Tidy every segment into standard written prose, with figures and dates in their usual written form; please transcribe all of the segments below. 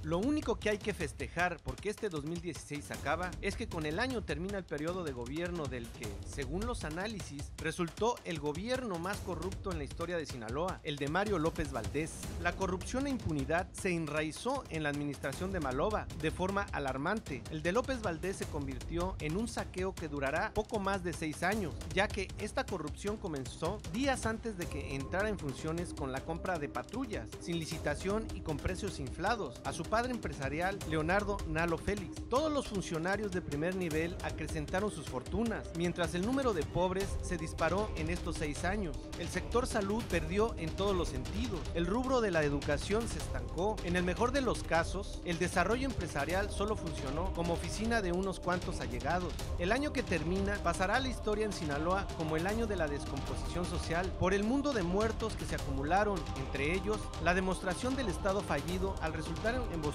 Lo único que hay que festejar porque este 2016 acaba es que con el año termina el periodo de gobierno del que, según los análisis, resultó el gobierno más corrupto en la historia de Sinaloa, el de Mario López Valdés. La corrupción e impunidad se enraizó en la administración de Maloba de forma alarmante. El de López Valdés se convirtió en un saqueo que durará poco más de 6 años, ya que esta corrupción comenzó días antes de que entrara en funciones con la compra de patrullas, sin licitación y con precios inflados, a su padre empresarial Leonardo Nalo Félix. Todos los funcionarios de primer nivel acrecentaron sus fortunas, mientras el número de pobres se disparó en estos 6 años. El sector salud perdió en todos los sentidos, el rubro de la educación se estancó. En el mejor de los casos, el desarrollo empresarial solo funcionó como oficina de unos cuantos allegados. El año que termina pasará a la historia en Sinaloa como el año de la descomposición social, por el mundo de muertos que se acumularon, entre ellos la demostración del estado fallido al resultar emboscados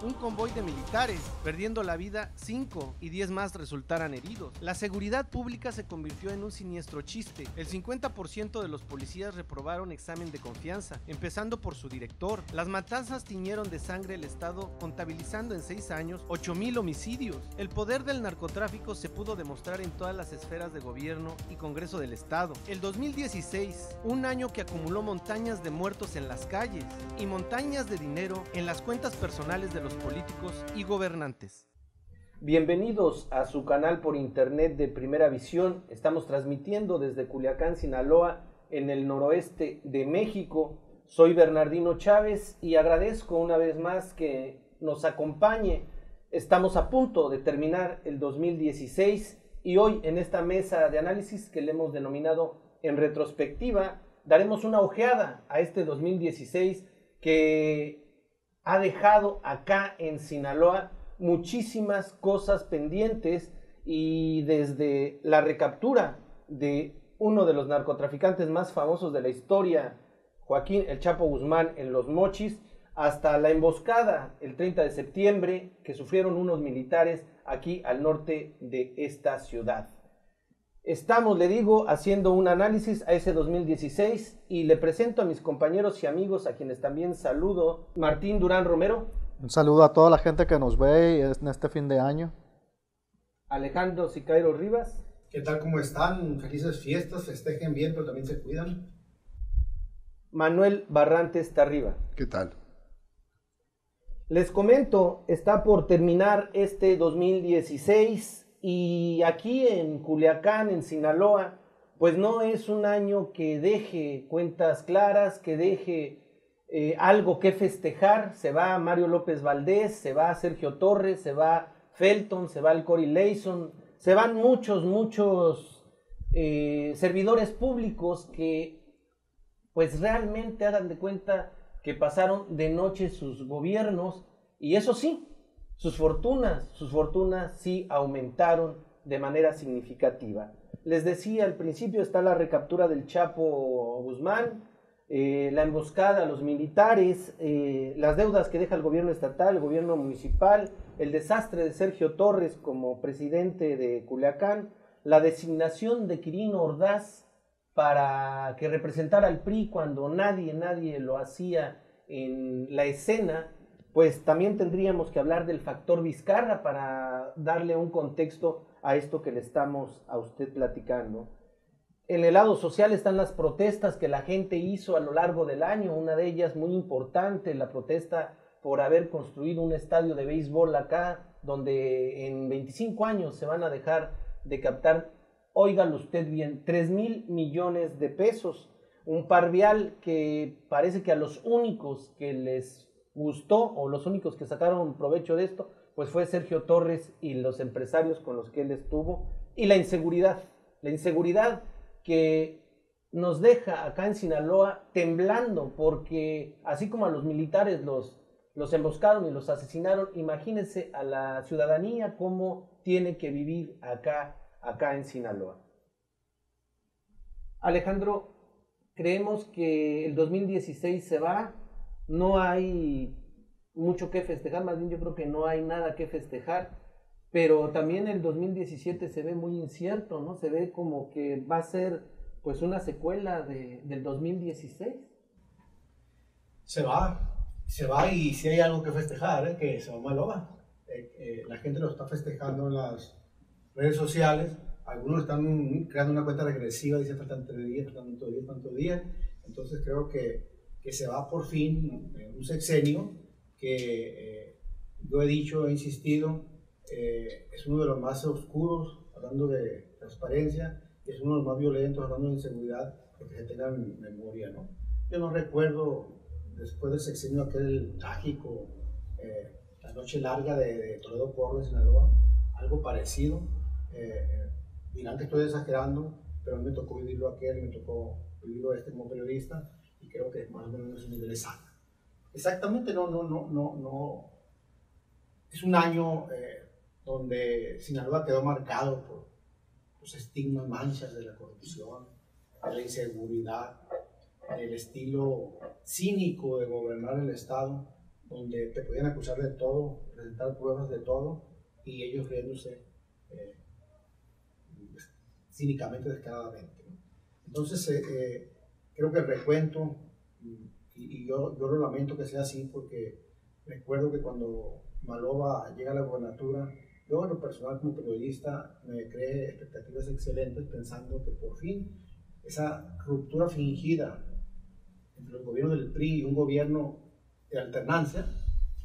un convoy de militares, perdiendo la vida 5 y 10 más resultaran heridos. La seguridad pública se convirtió en un siniestro chiste. El 50% de los policías reprobaron examen de confianza, empezando por su director. Las matanzas tiñeron de sangre el estado, contabilizando en 6 años 8,000 homicidios. El poder del narcotráfico se pudo demostrar en todas las esferas de gobierno y Congreso del Estado. El 2016, un año que acumuló montañas de muertos en las calles y montañas de dinero en las cuentas personales de los políticos y gobernantes. Bienvenidos a su canal por internet de Primera Visión. Estamos transmitiendo desde Culiacán, Sinaloa, en el noroeste de México. Soy Bernardino Chávez y agradezco una vez más que nos acompañe. Estamos a punto de terminar el 2016 y hoy en esta mesa de análisis que le hemos denominado En Retrospectiva, daremos una ojeada a este 2016 que ha dejado acá en Sinaloa muchísimas cosas pendientes, y desde la recaptura de uno de los narcotraficantes más famosos de la historia, Joaquín El Chapo Guzmán, en Los Mochis, hasta la emboscada el 30 de septiembre que sufrieron unos militares aquí al norte de esta ciudad. Estamos, le digo, haciendo un análisis a ese 2016 y le presento a mis compañeros y amigos, a quienes también saludo. Martín Durán Romero. Un saludo a toda la gente que nos ve en este fin de año. Alejandro Sicairo Rivas. ¿Qué tal? ¿Cómo están? Felices fiestas, festejen bien, pero también se cuidan. Manuel Barrantes Tarriba. ¿Qué tal? Les comento, está por terminar este 2016 y aquí en Culiacán, en Sinaloa, pues no es un año que deje cuentas claras, que deje algo que festejar. Se va Mario López Valdés, se va Sergio Torres, se va Felton, se va el Cory Leyson, se van muchos servidores públicos que pues realmente hagan de cuenta que pasaron de noche sus gobiernos, y eso sí, sus fortunas sí aumentaron de manera significativa. Les decía al principio, está la recaptura del Chapo Guzmán, la emboscada a los militares, las deudas que deja el gobierno estatal, el gobierno municipal, el desastre de Sergio Torres como presidente de Culiacán, la designación de Quirino Ordaz para que representara al PRI cuando nadie lo hacía en la escena. Pues también tendríamos que hablar del factor Vizcarra para darle un contexto a esto que le estamos a usted platicando. En el lado social están las protestas que la gente hizo a lo largo del año, una de ellas muy importante, la protesta por haber construido un estadio de béisbol acá, donde en 25 años se van a dejar de captar, óigalo usted bien, 3,000 millones de pesos, un par vial que parece que a los únicos que les gustó o los únicos que sacaron provecho de esto, pues fue Sergio Torres y los empresarios con los que él estuvo. Y la inseguridad que nos deja acá en Sinaloa temblando, porque así como a los militares los emboscaron y los asesinaron, imagínense a la ciudadanía cómo tiene que vivir acá en Sinaloa. Alejandro, creemos que el 2016 se va, no hay mucho que festejar, más bien yo creo que no hay nada que festejar, pero también el 2017 se ve muy incierto, ¿no? Se ve como que va a ser pues una secuela del 2016. Se va, se va y si hay algo que festejar, que se va Maloba. La gente lo está festejando en las redes sociales. Algunos están creando una cuenta regresiva, dice faltan 3 días, faltan tantos días, tantos días. Entonces creo que se va por fin un sexenio que yo he dicho, he insistido, es uno de los más oscuros, hablando de transparencia, y es uno de los más violentos, hablando de inseguridad, porque se tenga en memoria, ¿no? Yo no recuerdo, después del sexenio aquel trágico, la noche larga de Toledo Porro, de Sinaloa, algo parecido. Dirán que estoy exagerando, pero a mí me tocó vivirlo aquel, me tocó vivirlo como periodista, y creo que más o menos en esos niveles sana. Exactamente, no. Es un año donde Sinaloa quedó marcado por los estigmas, manchas de la corrupción, de la inseguridad, del estilo cínico de gobernar el Estado, donde te podían acusar de todo, presentar pruebas de todo, y ellos riéndose cínicamente, descaradamente, ¿no? Entonces, creo que el recuento, y yo lo lamento que sea así, porque recuerdo que cuando Maloba llega a la gobernatura, yo en lo personal como periodista me creé expectativas excelentes pensando que por fin esa ruptura fingida entre el gobierno del PRI y un gobierno de alternancia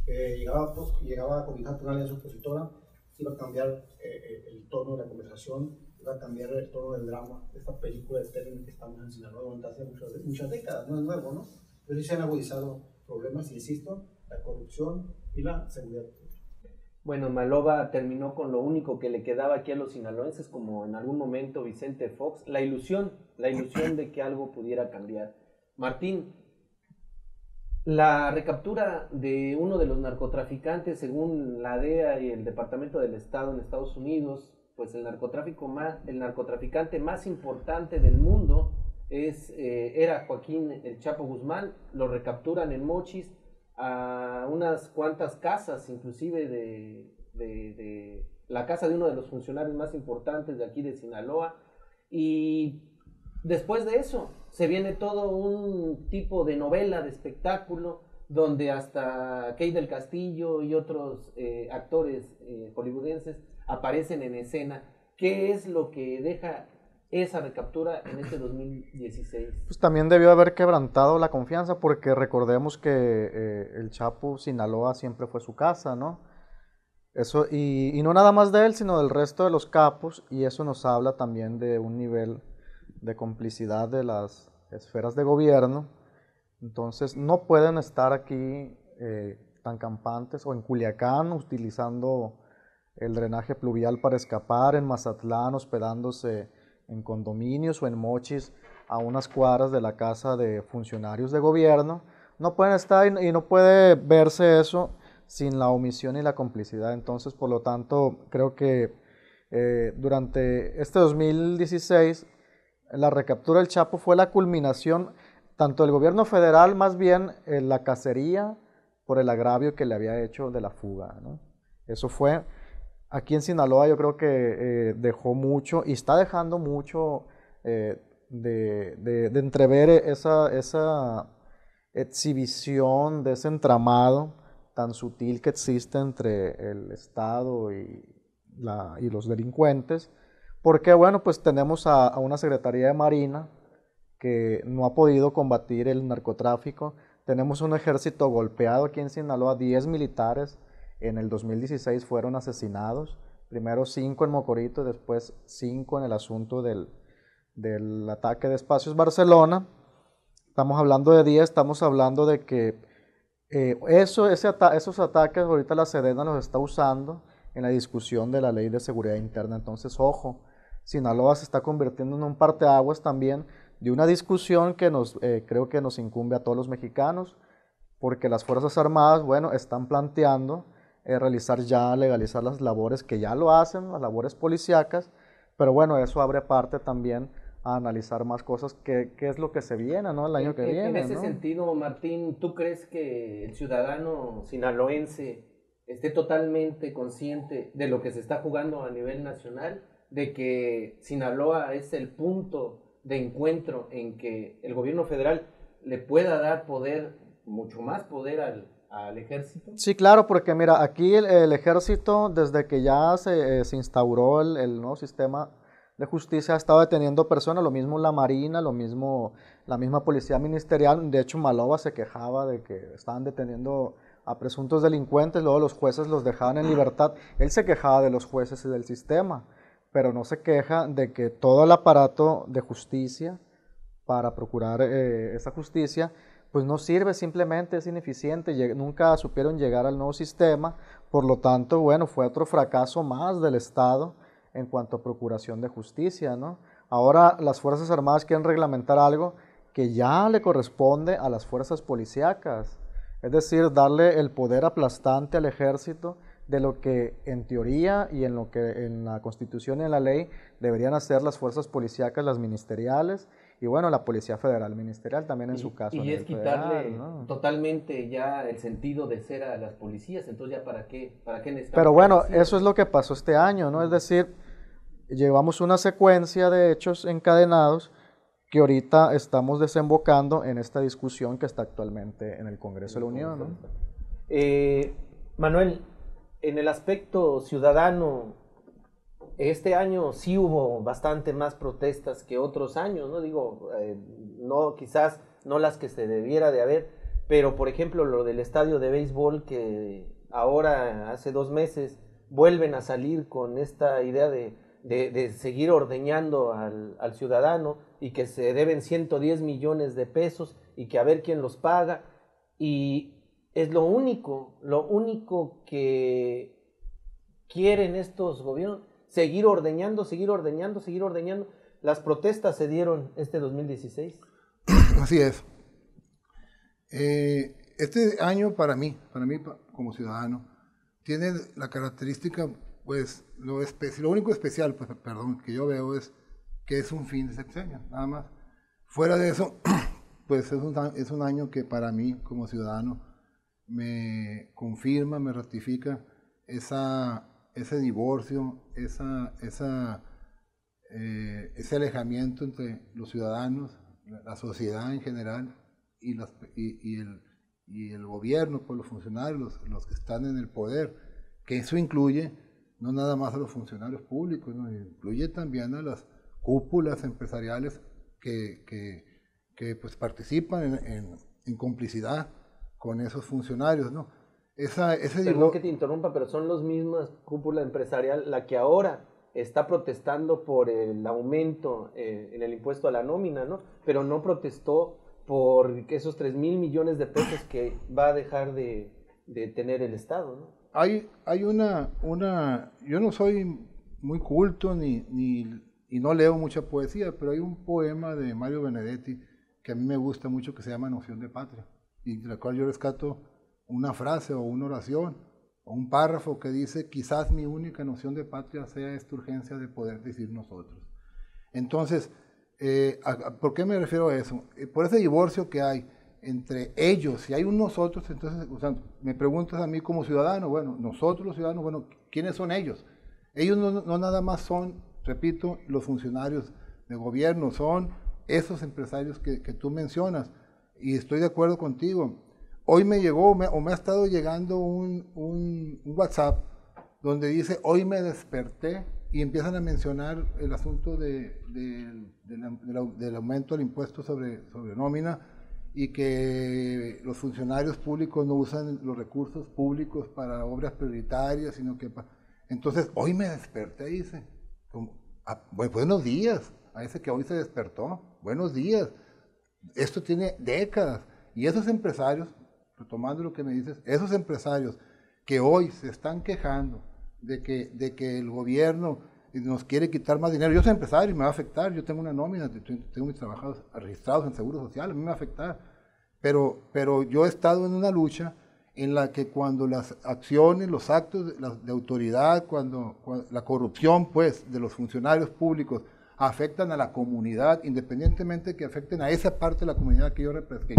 que llegaba a cobijar por una alianza opositora, iba a cambiar el tono de la conversación, iba a cambiar el tono del drama de esta película eterna en que estamos en Sinaloa durante hace muchas décadas, no es nuevo, ¿no? Pero sí se han agudizado problemas, insisto, la corrupción y la seguridad pública. Bueno, Maloba terminó con lo único que le quedaba aquí a los sinaloenses, como en algún momento Vicente Fox, la ilusión de que algo pudiera cambiar. Martín, la recaptura de uno de los narcotraficantes, según la DEA y el Departamento del Estado en Estados Unidos, pues el narcotraficante más importante del mundo era Joaquín El Chapo Guzmán. Lo recapturan en Mochis, a unas cuantas casas, inclusive de la casa de uno de los funcionarios más importantes de aquí de Sinaloa, y después de eso se viene todo un tipo de novela, de espectáculo, donde hasta Kay del Castillo y otros actores hollywoodenses aparecen en escena. ¿Qué es lo que deja esa recaptura en este 2016? Pues también debió haber quebrantado la confianza, porque recordemos que el Chapo Sinaloa siempre fue su casa, ¿no? Eso, y no nada más de él, sino del resto de los capos, y eso nos habla también de un nivel de complicidad de las esferas de gobierno. Entonces no pueden estar aquí tan campantes, o en Culiacán utilizando el drenaje pluvial para escapar, en Mazatlán hospedándose en condominios, o en Mochis a unas cuadras de la casa de funcionarios de gobierno. No pueden estar, y no puede verse eso sin la omisión y la complicidad. Entonces, por lo tanto, creo que durante este 2016 la recaptura del Chapo fue la culminación tanto del gobierno federal, más bien la cacería por el agravio que le había hecho de la fuga, ¿no? Eso fue. Aquí en Sinaloa yo creo que dejó mucho, y está dejando mucho de entrever esa exhibición de ese entramado tan sutil que existe entre el Estado y los delincuentes, porque bueno, pues tenemos a una Secretaría de Marina que no ha podido combatir el narcotráfico, tenemos un ejército golpeado aquí en Sinaloa, 10 militares en el 2016 fueron asesinados, primero 5 en Mocorito y después 5 en el asunto del ataque de Espacios Barcelona. Estamos hablando de 10, estamos hablando de que esos ataques ahorita la Sedena los está usando en la discusión de la ley de seguridad interna. Entonces, ojo, Sinaloa se está convirtiendo en un parteaguas también de una discusión que creo que nos incumbe a todos los mexicanos, porque las Fuerzas Armadas, bueno, están planteando legalizar las labores que ya lo hacen, las labores policíacas, pero bueno, eso abre parte también a analizar más cosas, qué es lo que se viene, ¿no? El año que viene, En ese ¿no? sentido, Martín, ¿tú crees que el ciudadano sinaloense esté totalmente consciente de lo que se está jugando a nivel nacional, de que Sinaloa es el punto de encuentro en que el gobierno federal le pueda dar poder mucho más poder al ejército. Sí, claro, porque mira, aquí el ejército, desde que ya se instauró el nuevo sistema de justicia, ha estado deteniendo personas, lo mismo la Marina, lo mismo la misma policía ministerial. De hecho, Maloba se quejaba de que estaban deteniendo a presuntos delincuentes, luego los jueces los dejaban en libertad. Él se quejaba de los jueces y del sistema, pero no se queja de que todo el aparato de justicia para procurar esa justicia pues no sirve, simplemente es ineficiente, nunca supieron llegar al nuevo sistema, por lo tanto, bueno, fue otro fracaso más del Estado en cuanto a procuración de justicia, ¿no? Ahora las Fuerzas Armadas quieren reglamentar algo que ya le corresponde a las fuerzas policíacas, es decir, darle el poder aplastante al ejército de lo que en teoría y en lo que en la Constitución y en la ley deberían hacer las fuerzas policíacas, las ministeriales, y bueno, la Policía Federal Ministerial también en su caso. Y es quitarle federal, ¿no? Totalmente ya el sentido de ser a las policías, entonces ya para qué necesitamos. Pero bueno, eso es lo que pasó este año, ¿no? Es decir, llevamos una secuencia de hechos encadenados que ahorita estamos desembocando en esta discusión que está actualmente en el Congreso de la Unión, ¿no? Manuel, en el aspecto ciudadano, este año sí hubo bastante más protestas que otros años, ¿no? Digo, no, quizás no las que se debiera de haber, pero por ejemplo lo del estadio de béisbol que ahora hace 2 meses vuelven a salir con esta idea de seguir ordeñando al ciudadano y que se deben 110 millones de pesos y que a ver quién los paga, y es lo único que quieren estos gobiernos. Seguir ordeñando. Las protestas se dieron este 2016. Así es. Este año para mí como ciudadano, tiene la característica, pues, lo único especial, pues, perdón, que yo veo es que es un fin de sexenio, nada más. Fuera de eso, pues es un año que para mí como ciudadano me confirma, me ratifica ese divorcio, ese alejamiento entre los ciudadanos, la sociedad en general y el gobierno, pues los funcionarios, los que están en el poder, que eso incluye no nada más a los funcionarios públicos, ¿no? Incluye también a las cúpulas empresariales que pues participan en complicidad con esos funcionarios, ¿no? Perdón que te interrumpa, pero son los mismas cúpula empresarial la que ahora está protestando por el aumento en el impuesto a la nómina, ¿no? Pero no protestó por esos 3,000 millones de pesos que va a dejar de tener el Estado, ¿no? Hay yo no soy muy culto y no leo mucha poesía, pero hay un poema de Mario Benedetti que a mí me gusta mucho que se llama Noción de Patria, y de la cual yo rescato una frase o una oración o un párrafo que dice: quizás mi única noción de patria sea esta urgencia de poder decir nosotros. Entonces, ¿por qué me refiero a eso? Por ese divorcio que hay entre ellos, si hay un nosotros, entonces, o sea, me preguntas a mí como ciudadano, bueno, nosotros los ciudadanos, bueno, ¿quiénes son ellos? Ellos no nada más son, repito, los funcionarios de gobierno, son esos empresarios que tú mencionas, y estoy de acuerdo contigo. Hoy me llegó, o me ha estado llegando un WhatsApp donde dice: hoy me desperté, y empiezan a mencionar el asunto del aumento del impuesto sobre nómina, y que los funcionarios públicos no usan los recursos públicos para obras prioritarias, sino que... Entonces, hoy me desperté, dice. Buenos días a ese que hoy se despertó. Buenos días. Esto tiene décadas. Y esos empresarios, retomando lo que me dices, esos empresarios que hoy se están quejando de que el gobierno nos quiere quitar más dinero. Yo soy empresario y me va a afectar. Yo tengo una nómina, tengo mis trabajadores registrados en Seguro Social, a mí me va a afectar. Pero yo he estado en una lucha en la que cuando las acciones, los actos de autoridad, cuando la corrupción, pues, de los funcionarios públicos afectan a la comunidad, independientemente que afecten a esa parte de la comunidad que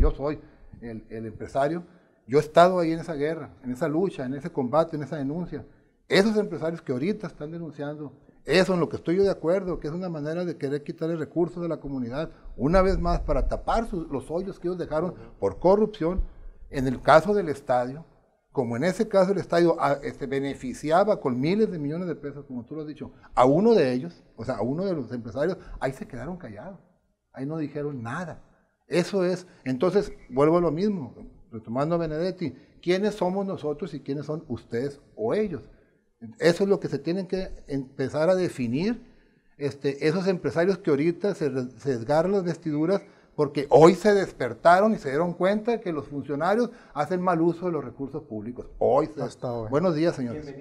yo soy, el empresario, yo he estado ahí en esa guerra, en esa lucha, en ese combate, en esa denuncia. Esos empresarios que ahorita están denunciando, eso en lo que estoy yo de acuerdo, que es una manera de querer quitarle recursos a la comunidad, una vez más para tapar los hoyos que ellos dejaron por corrupción, En el caso del estadio, como en ese caso el estadio beneficiaba con miles de millones de pesos, como tú lo has dicho, a uno de ellos, o sea, a uno de los empresarios, ahí se quedaron callados, ahí no dijeron nada. Eso es, entonces, vuelvo a lo mismo, retomando a Benedetti, ¿quiénes somos nosotros y quiénes son ustedes o ellos? Eso es lo que se tienen que empezar a definir, esos empresarios que ahorita se desgarran las vestiduras porque hoy se despertaron y se dieron cuenta que los funcionarios hacen mal uso de los recursos públicos. Hasta hoy. Buenos días, señores.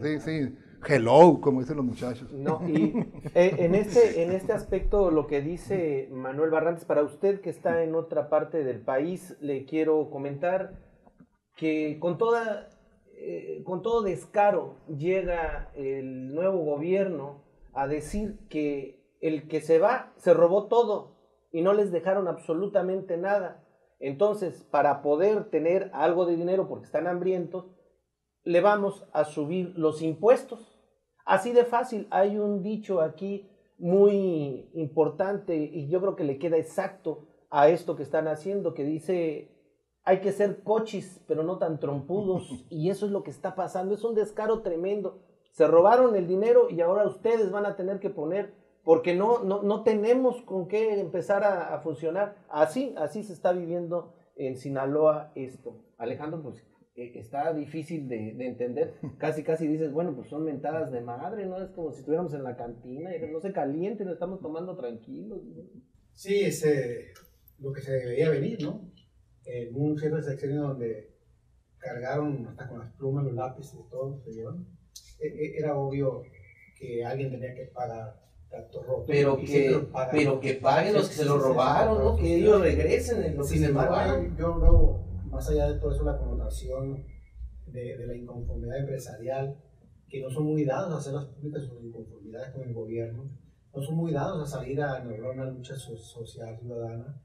Sí, sí. Hello, como dicen los muchachos. No, y en este aspecto, lo que dice Manuel Barrantes, para usted que está en otra parte del país, le quiero comentar que con todo descaro llega el nuevo gobierno a decir que el que se va se robó todo y no les dejaron absolutamente nada. Entonces, para poder tener algo de dinero porque están hambrientos, le vamos a subir los impuestos. Así de fácil. Hay un dicho aquí muy importante y yo creo que le queda exacto a esto que están haciendo, que dice: hay que ser cochis, pero no tan trompudos. Y eso es lo que está pasando. Es un descaro tremendo. Se robaron el dinero y ahora ustedes van a tener que poner, porque no tenemos con qué empezar a funcionar. Así se está viviendo en Sinaloa esto. Alejandro, pues está difícil de entender. Casi dices, bueno, pues son mentadas de madre, ¿no? Es como si estuviéramos en la cantina y no se calienten, estamos tomando tranquilos. Sí, es lo que se debería venir, ¿no? En un cierre de sexenio donde cargaron hasta con las plumas, los lápices y todo, se llevan. Era obvio que alguien tenía que pagar. Pero que paguen los que se lo robaron, ¿no? Que ellos regresen en lo que Sin se embargo, robaron. yo veo, más allá de todo eso, la connotación de la inconformidad empresarial, que no son muy dados a hacer las públicas sus inconformidades con el gobierno, no son muy dados a salir a entablar una lucha social ciudadana,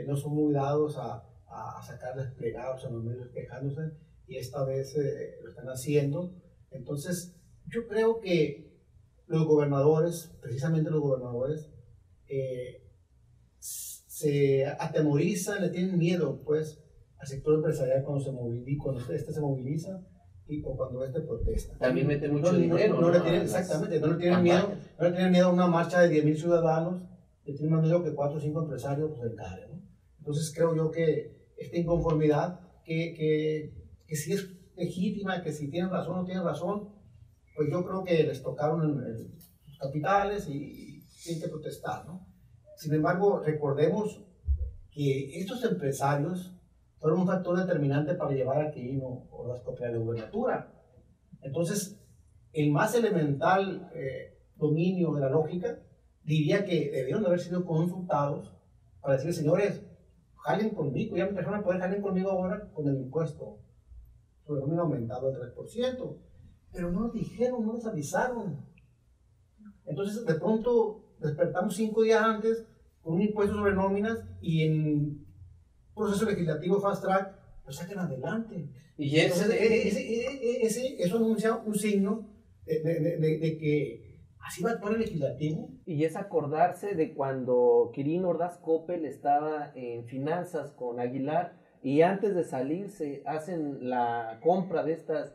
no son muy dados a sacar desplegados a los medios quejándose, y esta vez lo están haciendo. Entonces, yo creo que los gobernadores, precisamente los gobernadores, se atemorizan, le tienen miedo, pues, al sector empresarial cuando este se moviliza o cuando este protesta. También mete mucho dinero. No le tienen, exactamente, no le tienen miedo a una marcha de 10,000 ciudadanos, le tienen más miedo que 4 o 5 empresarios pues, encaren, ¿no? Entonces creo yo que esta inconformidad, que si es legítima, que si tienen razón o no tienen razón, pues yo creo que les tocaron sus capitales y tienen que protestar, ¿no? Sin embargo, recordemos que estos empresarios fueron un factor determinante para llevar a Quirino Ordaz Coppel a la gubernatura. Entonces, el más elemental dominio de la lógica diría que debieron de haber sido consultados para decir, señores, jalen conmigo, ya me empezaron a poder jalen conmigo ahora con el impuesto sobre el nómina aumentado al 3%. Pero no nos dijeron, no nos avisaron. Entonces, de pronto, despertamos 5 días antes con un impuesto sobre nóminas y en proceso legislativo fast track, lo sacan adelante. Y eso anuncia un signo de que así va a actuar el legislativo. Y es acordarse de cuando Quirino Ordaz Coppel estaba en finanzas con Aguilar y antes de salirse hacen la compra de estas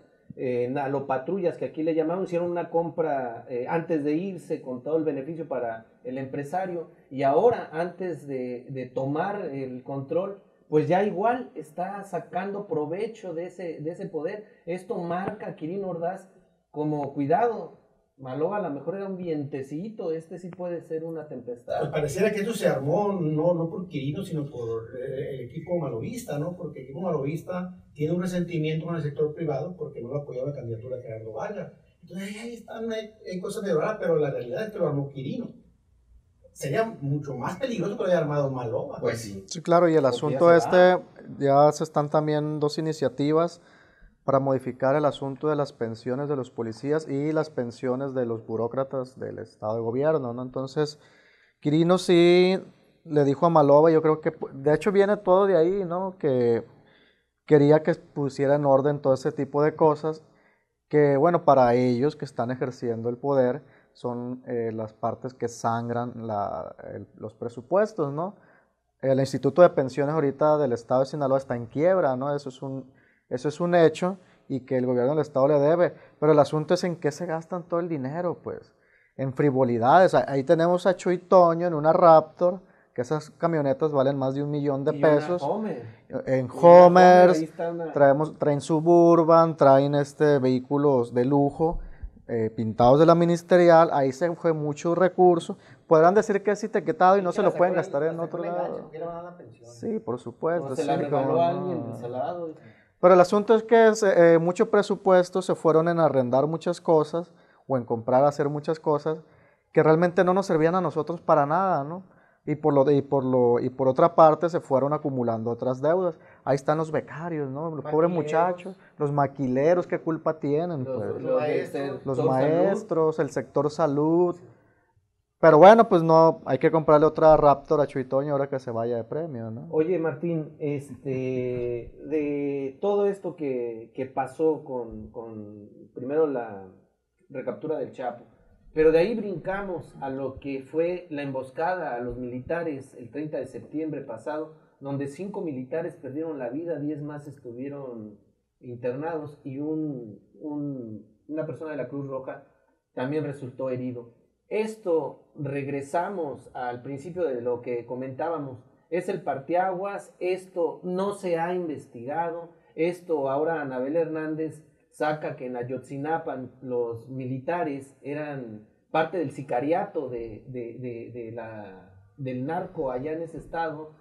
nalopatrullas que aquí le llamamos, hicieron una compra antes de irse con todo el beneficio para el empresario, y ahora antes de tomar el control, pues ya igual está sacando provecho de ese poder. Esto marca a Quirino Ordaz como cuidado. Maloba a lo mejor era un vientecito, sí puede ser una tempestad. Pues pareciera que esto se armó no por Quirino, sino por el equipo malobista, ¿no? Porque el equipo malobista tiene un resentimiento con el sector privado porque no lo apoyó la candidatura de Gerardo Vargas. Entonces ahí están, hay cosas de verdad, pero la realidad es que lo armó Quirino. Sería mucho más peligroso que lo haya armado Maloba. Pues sí. Sí, claro, y el asunto ya se están también 2 iniciativas para modificar el asunto de las pensiones de los policías y las pensiones de los burócratas del Estado de Gobierno, ¿no? Entonces, Quirino sí le dijo a Maloba, yo creo que, de hecho viene todo de ahí, ¿no? Que quería que pusiera en orden todo ese tipo de cosas, que bueno, para ellos que están ejerciendo el poder, son las partes que sangran los presupuestos, ¿no? El Instituto de Pensiones ahorita del Estado de Sinaloa está en quiebra, ¿no? Eso es un hecho y que el gobierno del Estado le debe. Pero el asunto es en qué se gastan todo el dinero, pues. En frivolidades. Ahí tenemos a Chuy Toño en una Raptor, que esas camionetas valen más de $1,000,000 Una Homer. en Y una Homer, Homers, ahí está una- traen Suburban, traen vehículos de lujo pintados de la ministerial, ahí se fue mucho recurso. Podrán decir que es etiquetado y no se lo pueden gastar en otro lado. Sí, por supuesto. O se la sí, regaló cómo a no. alguien del Salado. Pero el asunto es que mucho presupuesto se fueron en arrendar muchas cosas o en comprar, hacer muchas cosas que realmente no nos servían a nosotros para nada, ¿no? Y por otra parte se fueron acumulando otras deudas. Ahí están los becarios, ¿no? Los pobres muchachos, los maquileros, ¿qué culpa tienen? Pues? Los maestros, el sector salud. Pero bueno, pues no, hay que comprarle otra Raptor a Chuy Toño ahora que se vaya de premio, ¿no? Oye, Martín, de todo esto que pasó con primero la recaptura del Chapo, pero de ahí brincamos a lo que fue la emboscada a los militares el 30 de septiembre pasado, donde 5 militares perdieron la vida, 10 más estuvieron internados y una persona de la Cruz Roja también resultó herido. Esto, regresamos al principio de lo que comentábamos, es el parteaguas, esto no se ha investigado, esto ahora Anabel Hernández saca que en Ayotzinapa los militares eran parte del sicariato del narco allá en ese estado.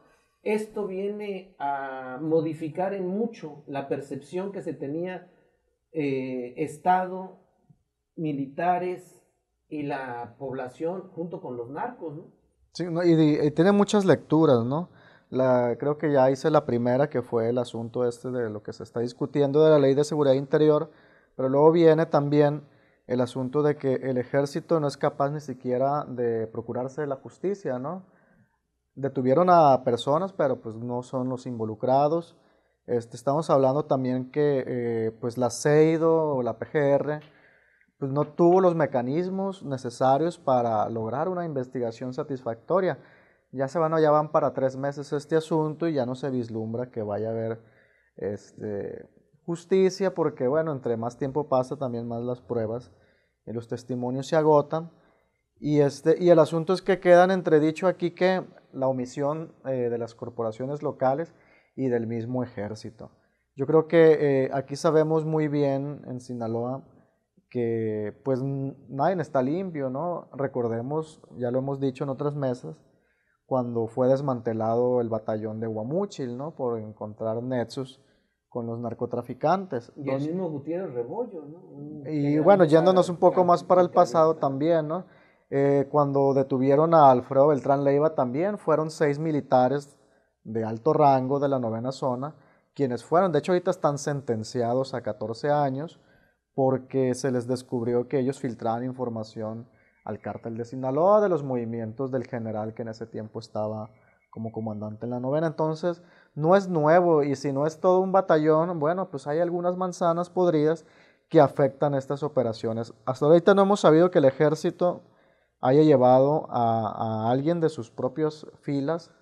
Esto viene a modificar en mucho la percepción que se tenía Estado, militares y la población junto con los narcos, ¿no? Sí, no, y tiene muchas lecturas, ¿no? Creo que ya hice la primera, que fue el asunto de lo que se está discutiendo de la Ley de Seguridad Interior, pero luego viene también el asunto de que el ejército no es capaz ni siquiera de procurarse la justicia, ¿no? Detuvieron a personas, pero pues no son los involucrados. Estamos hablando también que pues la CEIDO o la PGR pues no tuvo los mecanismos necesarios para lograr una investigación satisfactoria. Ya van para 3 meses este asunto y ya no se vislumbra que vaya a haber justicia, porque bueno, entre más tiempo pasa también más las pruebas y los testimonios se agotan. Y el asunto es que queda en entredicho aquí que la omisión de las corporaciones locales y del mismo ejército. Yo creo que aquí sabemos muy bien en Sinaloa que pues nadie está limpio, ¿no? Recordemos, ya lo hemos dicho en otras mesas, cuando fue desmantelado el batallón de Guamúchil, ¿no? Por encontrar nexos con los narcotraficantes. Y el mismo Gutiérrez Rebollo, ¿no? Y bueno, yéndonos un poco más para el pasado también, ¿no? Cuando detuvieron a Alfredo Beltrán Leiva también fueron 6 militares de alto rango de la 9ª zona, quienes fueron, de hecho ahorita están sentenciados a 14 años, porque se les descubrió que ellos filtraban información al cártel de Sinaloa de los movimientos del general que en ese tiempo estaba como comandante en la 9ª. Entonces, no es nuevo, y si no es todo un batallón, bueno, pues hay algunas manzanas podridas que afectan estas operaciones. Hasta ahorita no hemos sabido que el ejército haya llevado a alguien de sus propias filas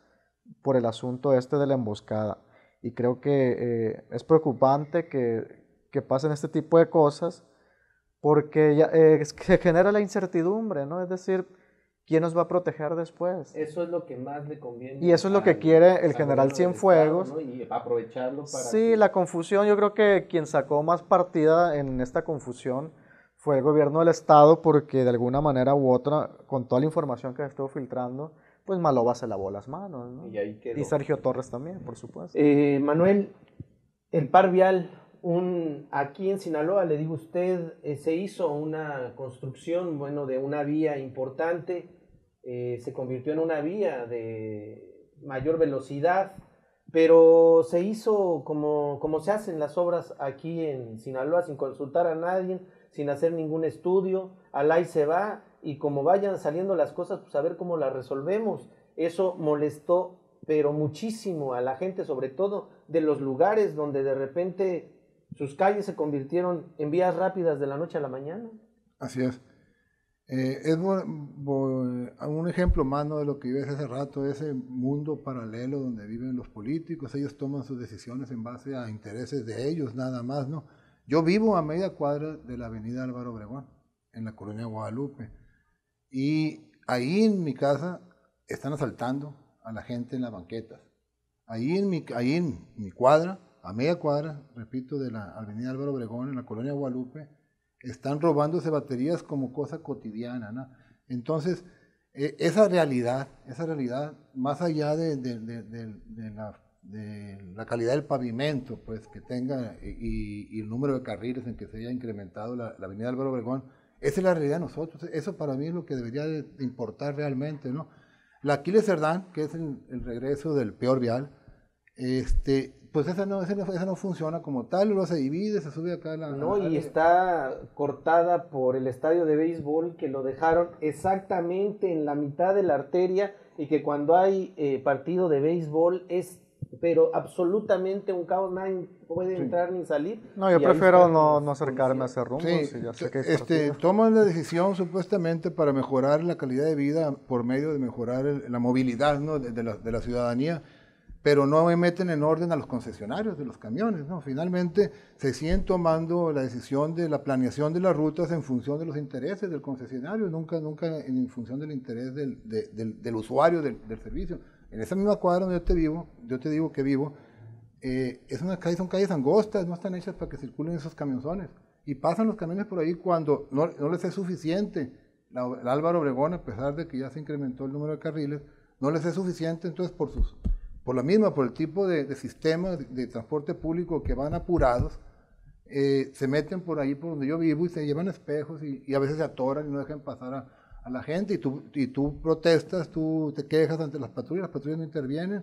por el asunto de la emboscada. Y creo que es preocupante que pasen este tipo de cosas, porque se genera la incertidumbre, ¿no? Es decir, ¿quién nos va a proteger después? Eso es lo que más le conviene. Y eso es lo que quiere el general Cienfuegos. Estado, ¿no? Y aprovecharlo para... Sí, la confusión, yo creo que quien sacó más partida en esta confusión fue el gobierno del Estado, porque de alguna manera u otra, con toda la información que estuvo filtrando, pues Maloba se lavó las manos, ¿no? Y ahí quedó. Y Sergio Torres también, por supuesto. Manuel, el par vial, aquí en Sinaloa, le digo usted, se hizo una construcción, bueno, de una vía importante, se convirtió en una vía de mayor velocidad, pero se hizo como se hacen las obras aquí en Sinaloa, sin consultar a nadie, sin hacer ningún estudio, al ahí se va, y como vayan saliendo las cosas, pues a ver cómo las resolvemos. Eso molestó, pero muchísimo a la gente, sobre todo de los lugares donde de repente sus calles se convirtieron en vías rápidas de la noche a la mañana. Así es. Un ejemplo más, ¿no?, de lo que yo decía hace rato, ese mundo paralelo donde viven los políticos. Ellos toman sus decisiones en base a intereses de ellos, nada más, ¿no? Yo vivo a media cuadra de la avenida Álvaro Obregón, en la colonia Guadalupe, y ahí en mi casa están asaltando a la gente en las banquetas. Ahí en mi cuadra, a media cuadra, repito, de la avenida Álvaro Obregón, en la colonia Guadalupe, están robándose baterías como cosa cotidiana, ¿no? Entonces, esa realidad, más allá de la calidad del pavimento, pues, que tenga, y el número de carriles en que se haya incrementado la avenida Álvaro Obregón, esa es la realidad de nosotros. Eso para mí es lo que debería de importar realmente, ¿no? La Aquiles Cerdán, que es el regreso del peor vial, pues esa no funciona como tal, luego se divide, se sube acá y está cortada por el estadio de béisbol, que lo dejaron exactamente en la mitad de la arteria, y que cuando hay partido de béisbol es pero absolutamente un caos, nadie puede entrar ni salir. No, yo prefiero no acercarme a ese rumbo. Sí, si ya sé que toman la decisión supuestamente para mejorar la calidad de vida por medio de mejorar la movilidad, ¿no?, de la ciudadanía, pero no meten en orden a los concesionarios de los camiones, ¿no? Finalmente se siguen tomando la decisión de la planeación de las rutas en función de los intereses del concesionario, nunca en función del interés del usuario del servicio. En esa misma cuadra donde yo te digo que vivo, son calles angostas, no están hechas para que circulen esos camionzones. Y pasan los camiones por ahí cuando no les es suficiente. La Álvaro Obregón, a pesar de que ya se incrementó el número de carriles, no les es suficiente, entonces por el tipo de sistema de transporte público que van apurados, se meten por ahí por donde yo vivo y se llevan espejos y a veces se atoran y no dejan pasar a la gente, y tú protestas, tú te quejas ante las patrullas no intervienen.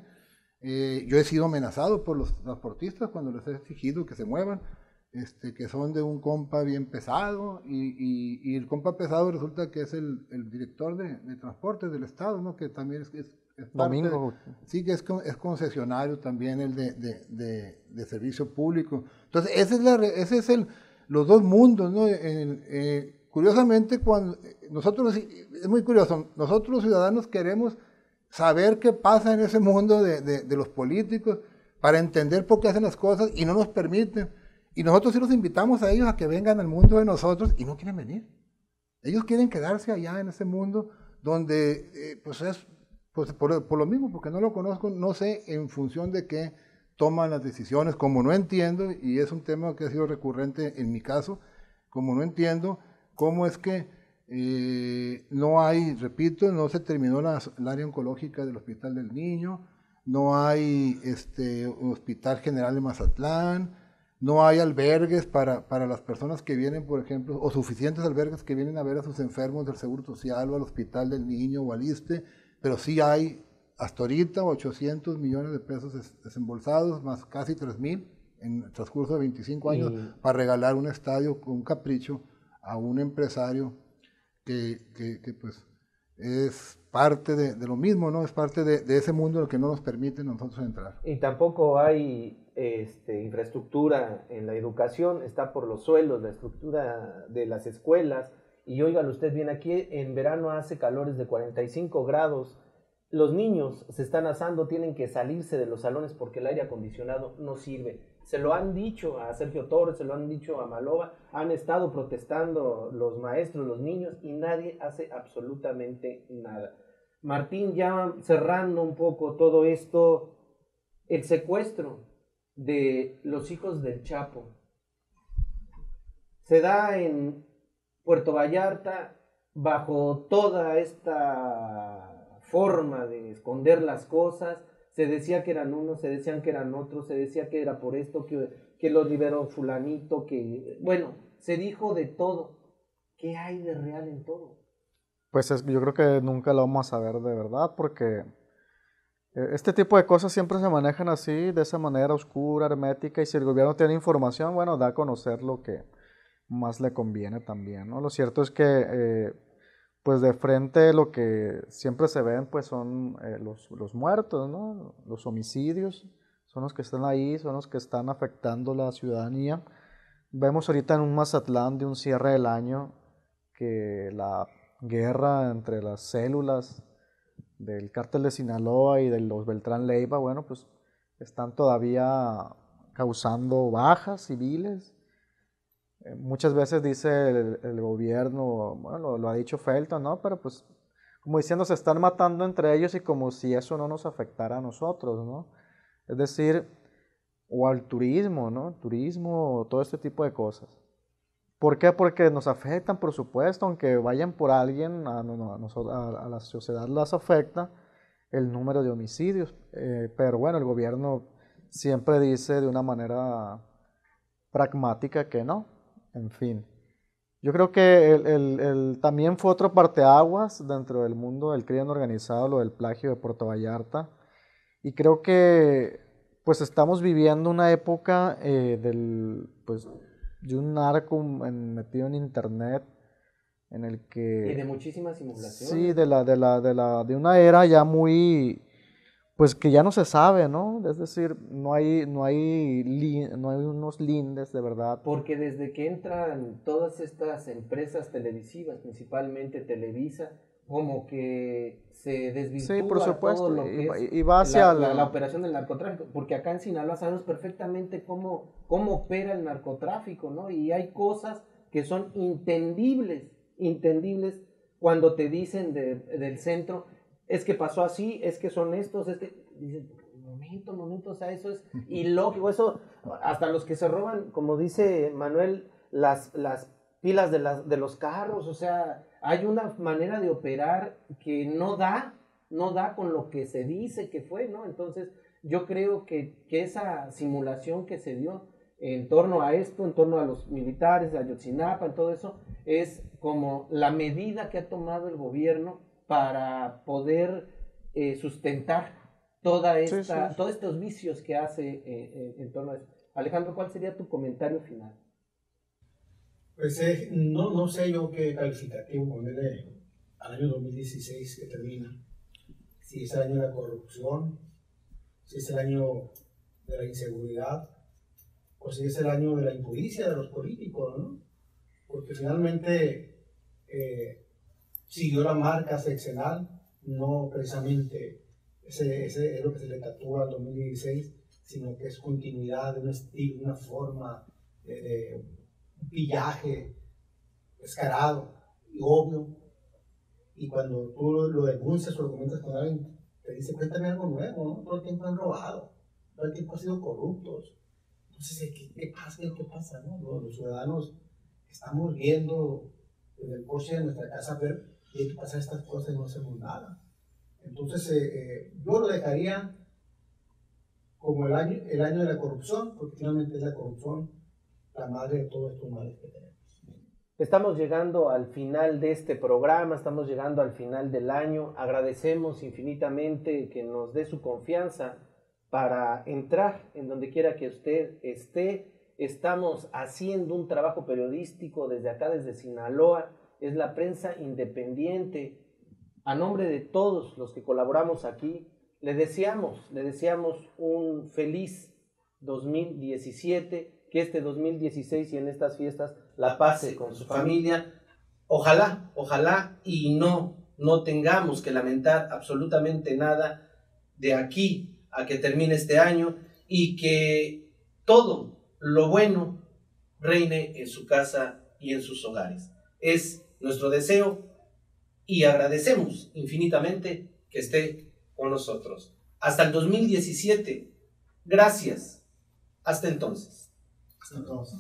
Yo he sido amenazado por los transportistas cuando les he exigido que se muevan, que son de un compa bien pesado, y el compa pesado resulta que es el director de transportes del estado, ¿no?, que también es Domingo. Sí, que es concesionario también el de servicio público. Entonces, ese es los dos mundos, ¿no? Curiosamente, es muy curioso, nosotros los ciudadanos queremos saber qué pasa en ese mundo de los políticos para entender por qué hacen las cosas y no nos permiten. Y nosotros sí los invitamos a ellos a que vengan al mundo de nosotros y no quieren venir. Ellos quieren quedarse allá en ese mundo donde, pues por lo mismo, porque no lo conozco, no sé en función de qué toman las decisiones, como no entiendo, y es un tema que ha sido recurrente en mi caso, como no entiendo cómo es que no se terminó el área oncológica del Hospital del Niño, no hay un Hospital General de Mazatlán, no hay albergues para las personas que vienen, por ejemplo, o suficientes albergues que vienen a ver a sus enfermos del Seguro Social o al Hospital del Niño o al ISSSTE, pero sí hay hasta ahorita 800 millones de pesos desembolsados, más casi 3,000 en el transcurso de 25 años para regalar un estadio con un capricho a un empresario que pues es parte de lo mismo, ¿no? Es parte de ese mundo en el que no nos permiten a nosotros entrar. Y tampoco hay infraestructura en la educación, está por los suelos la estructura de las escuelas. Y óigalo usted bien, aquí en verano hace calores de 45 grados, los niños se están asando, tienen que salirse de los salones porque el aire acondicionado no sirve. Se lo han dicho a Sergio Torres, se lo han dicho a Maloba, han estado protestando los maestros, los niños, y nadie hace absolutamente nada. Martín, ya cerrando un poco todo esto, el secuestro de los hijos del Chapo se da en Puerto Vallarta bajo toda esta forma de esconder las cosas. Se decía que eran unos, se decían que eran otros, se decía que era por esto, que los liberó fulanito, bueno, se dijo de todo. ¿Qué hay de real en todo? Pues yo creo que nunca lo vamos a saber de verdad, porque este tipo de cosas siempre se manejan así, de esa manera oscura, hermética, y si el gobierno tiene información, bueno, da a conocer lo que más le conviene también, ¿no? Lo cierto es que pues de frente lo que siempre se ven pues son los muertos, ¿no? Los homicidios son los que están ahí, son los que están afectando la ciudadanía. Vemos ahorita en un Mazatlán de un cierre del año que la guerra entre las células del cártel de Sinaloa y de los Beltrán Leiva, bueno, pues están todavía causando bajas civiles. Muchas veces dice el gobierno, bueno, lo ha dicho Felton, ¿no? Pero pues como diciendo, se están matando entre ellos y como si eso no nos afectara a nosotros, ¿no? Es decir, o al turismo, ¿no? Turismo, todo este tipo de cosas. ¿Por qué? Porque nos afectan, por supuesto, aunque vayan por alguien, a la sociedad las afecta el número de homicidios. Pero bueno, el gobierno siempre dice de una manera pragmática que no. En fin. Yo creo que también fue otro parteaguas dentro del mundo del crimen organizado, lo del plagio de Puerto Vallarta. Y creo que pues estamos viviendo una época pues, de un narco metido en internet en el que... Y de muchísimas simulaciones. Sí, de una era ya muy... pues que ya no se sabe, ¿no? Es decir, no hay unos lindes de verdad. Porque desde que entran todas estas empresas televisivas, principalmente Televisa, como que se desvirtúa Sí, por supuesto, todo lo que y va hacia la operación del narcotráfico, porque acá en Sinaloa sabemos perfectamente cómo opera el narcotráfico, ¿no? Y hay cosas que son entendibles cuando te dicen del centro, es que pasó así, es que son estos, es que dicen, momento, o sea, eso es ilógico, eso, hasta los que se roban, como dice Manuel, las pilas de los carros, o sea, hay una manera de operar que no da con lo que se dice que fue, ¿no? Entonces, yo creo que esa simulación que se dio en torno a esto, en torno a los militares, a Ayotzinapa, en todo eso, es como la medida que ha tomado el gobierno para poder sustentar todos estos vicios que hace en torno a eso. Alejandro, ¿cuál sería tu comentario final? Pues no sé yo qué calificativo ponerle al año 2016 que termina. Si es el año de la corrupción, si es el año de la inseguridad, o si es el año de la impericia de los políticos, ¿no? Porque finalmente siguió la marca sexenal, no precisamente ese es lo que se le tatúa al 2016, sino que es continuidad de un estilo, una forma de un pillaje descarado y obvio. Y cuando tú lo denuncias o lo comentas con alguien, te dice, cuéntame algo nuevo, ¿no? Todo el tiempo han robado, todo el tiempo han sido corruptos. Entonces, ¿qué pasa, no? Los ciudadanos estamos viendo desde el porche de nuestra casa ver que pasan estas cosas y no hacemos nada. Entonces, yo lo dejaría como el año de la corrupción, porque finalmente es la corrupción la madre de todos estos males que tenemos. Estamos llegando al final de este programa, estamos llegando al final del año. Agradecemos infinitamente que nos dé su confianza para entrar en donde quiera que usted esté. Estamos haciendo un trabajo periodístico desde acá, desde Sinaloa. Es la prensa independiente. A nombre de todos los que colaboramos aquí, le deseamos un feliz 2017, que este 2016 y en estas fiestas la pase con su familia. Ojalá y no tengamos que lamentar absolutamente nada de aquí a que termine este año y que todo lo bueno reine en su casa y en sus hogares. Es nuestro deseo y agradecemos infinitamente que esté con nosotros. Hasta el 2017. Gracias. Hasta entonces. Hasta entonces.